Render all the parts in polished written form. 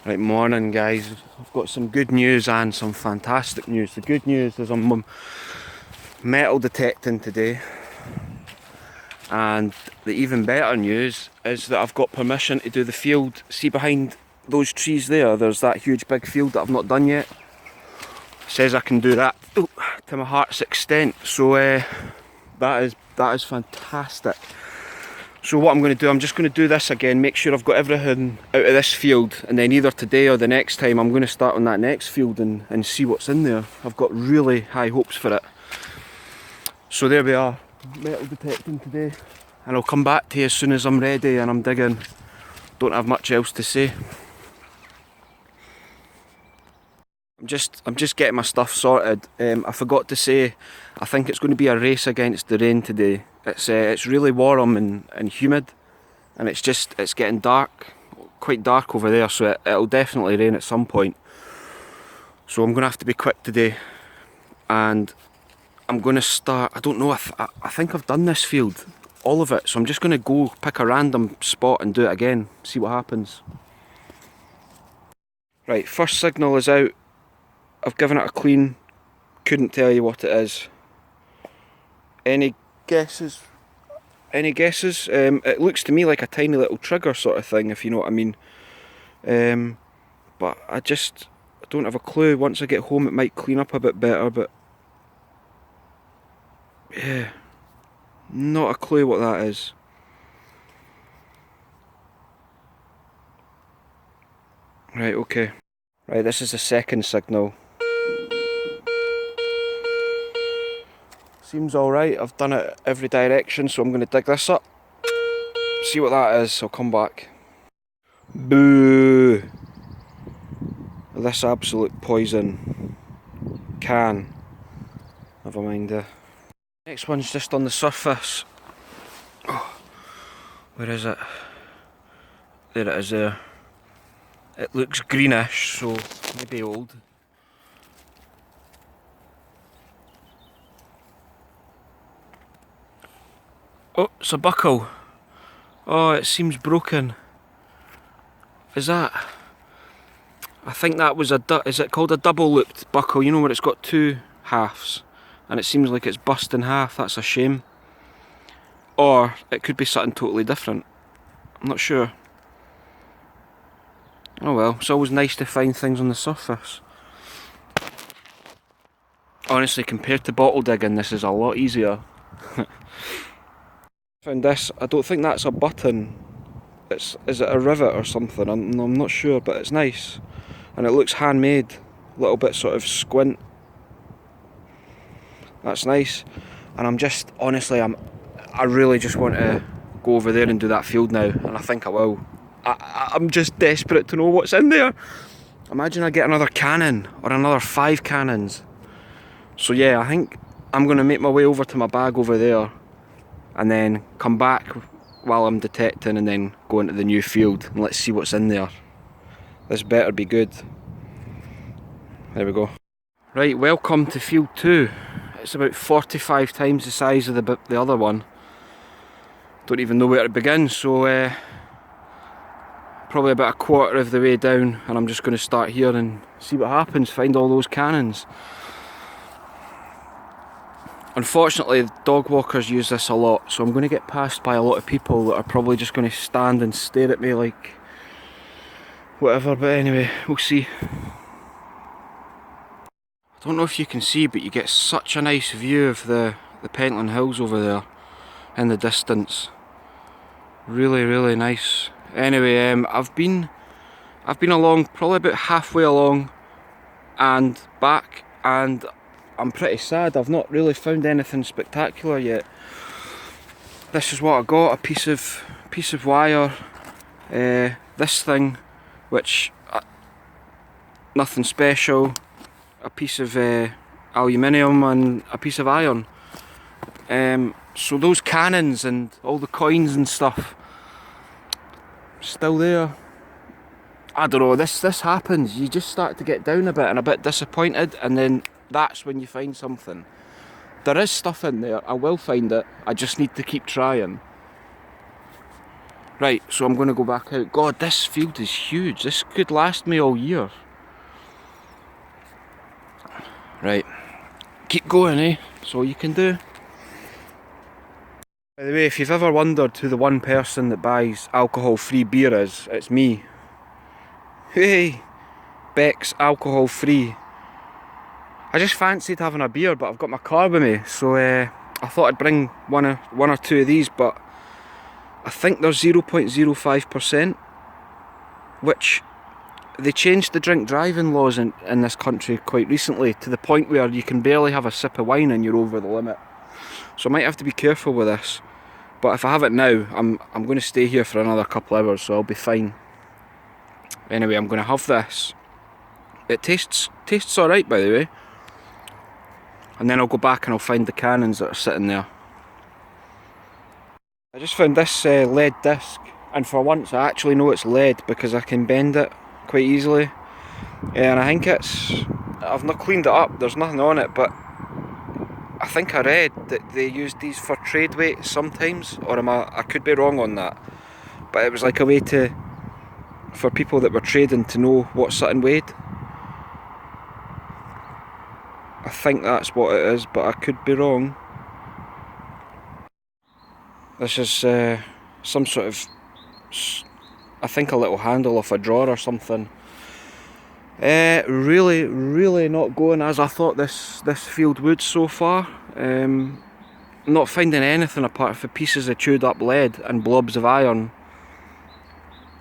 Right, morning guys. I've got some good news and some fantastic news. The good news is I'm metal detecting today, and the even better news is that I've got permission to do the field. See behind those trees there, there's that huge big field that I've not done yet. Says I can do that to my heart's extent, so that is fantastic. So what I'm going to do, I'm just going to do this again, make sure I've got everything out of this field, and then either today or the next time I'm going to start on that next field and see what's in there. I've got really high hopes for it. So there we are, metal detecting today, and I'll come back to you as soon as I'm ready and I'm digging. Don't have much else to say. I'm just getting my stuff sorted. I forgot to say, I think it's going to be a race against the rain today. It's really warm and humid, and it's getting dark, quite dark over there, so it'll definitely rain at some point. So I'm going to have to be quick today, and I'm going to start. I don't know, I think I've done this field, all of it, so I'm just going to go pick a random spot and do it again, see what happens. Right, first signal is out. I've given it a clean, couldn't tell you what it is. Any guesses? Any guesses? It looks to me like a tiny little trigger sort of thing, if you know what I mean. But I don't have a clue. Once I get home it might clean up a bit better, but yeah, not a clue what that is. Right, okay. Right, this is the second signal. Seems alright, I've done it every direction, so I'm going to dig this up. See what that is, I'll come back. Boo! This absolute poison. Can. Never mind. Next one's just on the surface. Oh, where is it? There it is there. It looks greenish, so maybe old. Oh, it's a buckle. Oh, it seems broken. Is that? I think that was is it called a double looped buckle? You know, where it's got two halves, and it seems like it's bust in half. That's a shame. Or it could be something totally different. I'm not sure. Oh well, it's always nice to find things on the surface. Honestly, compared to bottle digging, this is a lot easier. Found this. I don't think that's a button. Is it a rivet or something? I'm not sure, but it's nice, and it looks handmade. A little bit sort of squint. That's nice, and I really just want to go over there and do that field now, and I think I will. I'm just desperate to know what's in there. Imagine I get another cannon or another 5 cannons. So yeah, I think I'm going to make my way over to my bag over there, and then come back while I'm detecting, and then go into the new field and let's see what's in there. This better be good. There we go. Right, welcome to field 2. It's about 45 times the size of the other one. Don't even know where to begin, so probably about a quarter of the way down, and I'm just going to start here and see what happens, find all those cannons. Unfortunately, dog walkers use this a lot, so I'm going to get passed by a lot of people that are probably just going to stand and stare at me like whatever, but anyway, we'll see. I don't know if you can see, but you get such a nice view of the Pentland Hills over there in the distance. Really, really nice. Anyway, I've been along, probably about halfway along and back, and I'm pretty sad. I've not really found anything spectacular yet. This is what I got: a piece of wire, this thing, which nothing special, a piece of aluminium and a piece of iron. So those cannons and all the coins and stuff still there. I don't know, this happens. You just start to get down a bit and a bit disappointed, and then that's when you find something. There is stuff in there, I will find it, I just need to keep trying. Right, so I'm going to go back out. God, this field is huge. This could last me all year. Right, keep going, eh? That's all you can do. By the way, if you've ever wondered who the one person that buys alcohol-free beer is, it's me. Hey, Beck's alcohol-free. I just fancied having a beer, but I've got my car with me, so I thought I'd bring one or two of these, but I think they're 0.05%, which they changed the drink driving laws in this country quite recently to the point where you can barely have a sip of wine and you're over the limit. So I might have to be careful with this. But if I have it now, I'm going to stay here for another couple of hours, so I'll be fine. Anyway, I'm going to have this. It tastes alright, by the way. And then I'll go back and I'll find the cannons that are sitting there. I just found this lead disc, and for once I actually know it's lead because I can bend it quite easily. And I think I've not cleaned it up, there's nothing on it, but I think I read that they use these for trade weight sometimes, or I could be wrong on that. But it was like a way for people that were trading to know what something weighed. I think that's what it is, but I could be wrong. This is some sort of, I think, a little handle off a drawer or something. Really, really not going as I thought this field would so far. Not finding anything apart from pieces of chewed up lead and blobs of iron.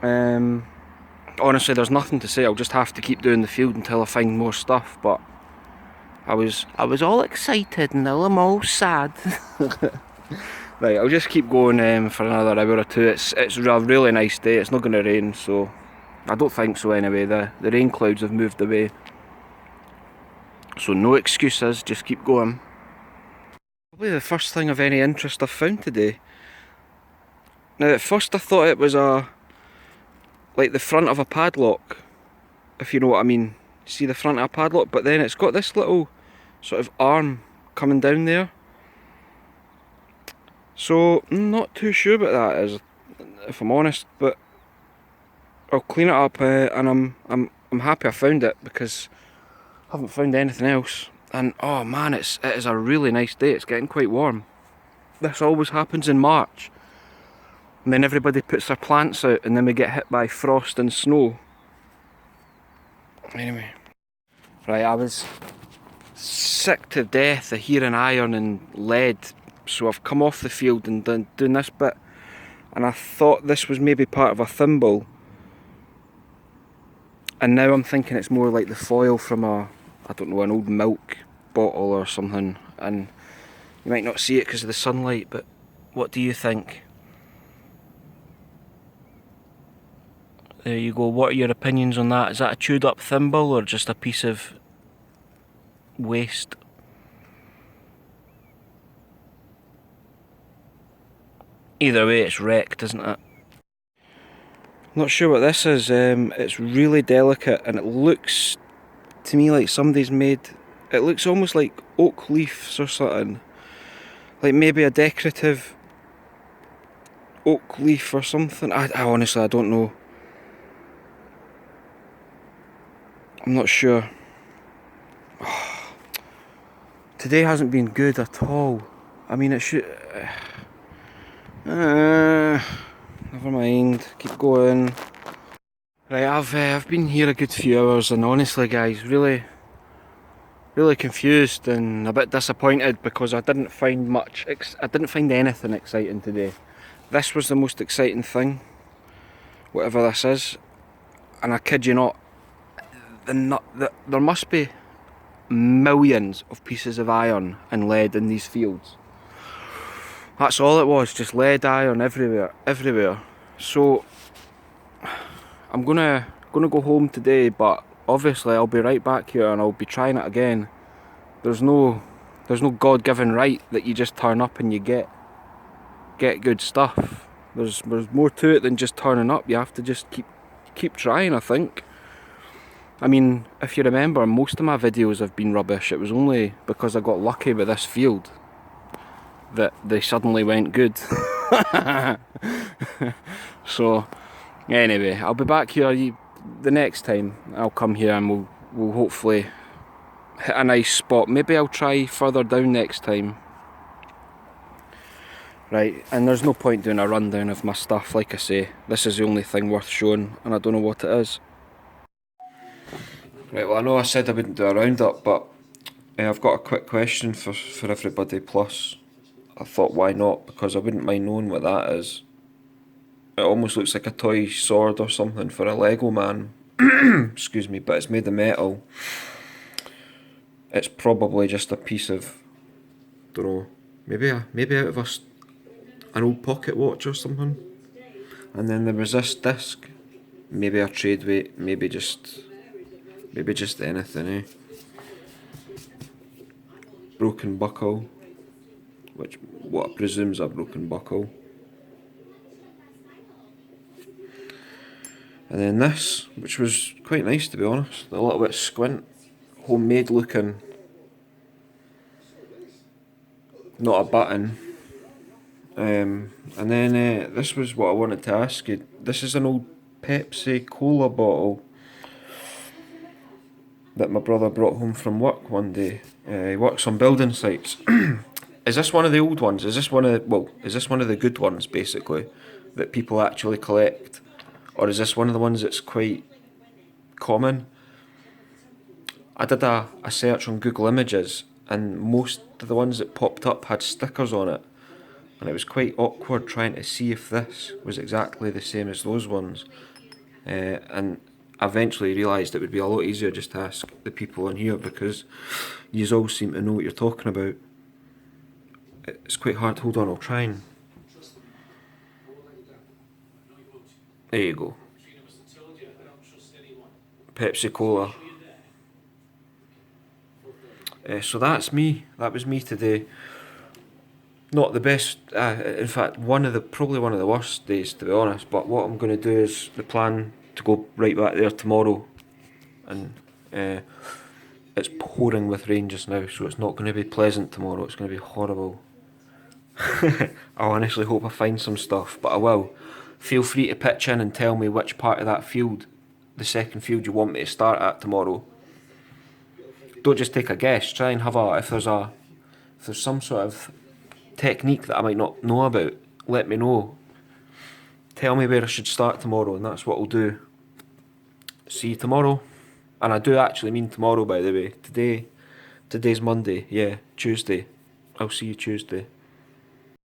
Honestly, there's nothing to say. I'll just have to keep doing the field until I find more stuff. But I was all excited and now I'm all sad. Right, I'll just keep going for another hour or two. It's a really nice day. It's not going to rain, so I don't think so anyway. The rain clouds have moved away, so no excuses. Just keep going. Probably the first thing of any interest I've found today. Now, at first I thought it was like the front of a padlock, if you know what I mean. See the front of a padlock, but then it's got this little sort of arm coming down there. So I'm not too sure what that is, if I'm honest. But I'll clean it up, and I'm happy I found it because I haven't found anything else. And oh man, it is a really nice day. It's getting quite warm. This always happens in March, and then everybody puts their plants out, and then we get hit by frost and snow. Anyway, right, I was sick to death of hearing iron and lead, so I've come off the field and doing this bit, and I thought this was maybe part of a thimble, and now I'm thinking it's more like the foil from I don't know, an old milk bottle or something. And you might not see it because of the sunlight, but what do you think? There you go. What are your opinions on that? Is that a chewed up thimble or just a piece of waste? Either way, it's wrecked, isn't it? Not sure what this is. It's really delicate, and it looks to me like somebody's made. It looks almost like oak leaves or something. Like maybe a decorative oak leaf or something. I honestly, I don't know. I'm not sure. Today hasn't been good at all. I mean, it should. Never mind. Keep going. Right, I've been here a good few hours, and honestly, guys, really confused and a bit disappointed because I didn't find much. I didn't find anything exciting today. This was the most exciting thing, whatever this is, and I kid you not. There must be millions of pieces of iron and lead in these fields. That's all it was, just lead, iron everywhere. So I'm gonna go home today, but obviously I'll be right back here and I'll be trying it again. There's no God-given right that you just turn up and you get good stuff. There's more to it than just turning up. You have to just keep trying, I think. I mean, if you remember, most of my videos have been rubbish. It was only because I got lucky with this field that they suddenly went good. So, anyway, I'll be back here the next time I'll come here, and we'll hopefully hit a nice spot. Maybe I'll try further down next time. Right, and there's no point doing a rundown of my stuff, like I say. This is the only thing worth showing, and I don't know what it is. Right, well, I know I said I wouldn't do a roundup, but I've got a quick question for everybody. Plus, I thought, why not? Because I wouldn't mind knowing what that is. It almost looks like a toy sword or something for a Lego man. Excuse me, but it's made of metal. It's probably just a piece of, don't know, maybe out of an old pocket watch or something. And then there was this disc, maybe a trade weight, maybe just anything, eh? Broken buckle, which what I presume's a broken buckle. And then this, which was quite nice to be honest, a little bit squint, homemade looking. Not a button. And then this was what I wanted to ask you. This is an old Pepsi cola bottle that my brother brought home from work one day. He works on building sites. Is this one of the old ones? Is this one of the good ones basically that people actually collect, or is this one of the ones that's quite common? I did a search on Google Images, and most of the ones that popped up had stickers on it, and it was quite awkward trying to see if this was exactly the same as those ones. And I eventually realised it would be a lot easier just to ask the people in here, because you all seem to know what you're talking about. It's quite hard. Hold on, I'll try and... There you go. Pepsi Cola. So that's me. That was me today. Not the best. In fact, probably one of the worst days, to be honest. But what I'm going to do is the plan to go right back there tomorrow, and it's pouring with rain just now, so it's not going to be pleasant tomorrow. It's going to be horrible. I honestly hope I find some stuff, but I will. Feel free to pitch in and tell me which part of that field, the second field, you want me to start at tomorrow. Don't just take a guess. Try and have if there's some sort of technique that I might not know about, let me know. Tell me where I should start tomorrow, and that's what I'll do. See you tomorrow. And I do actually mean tomorrow, by the way. Today's Monday. Yeah, Tuesday. I'll see you Tuesday.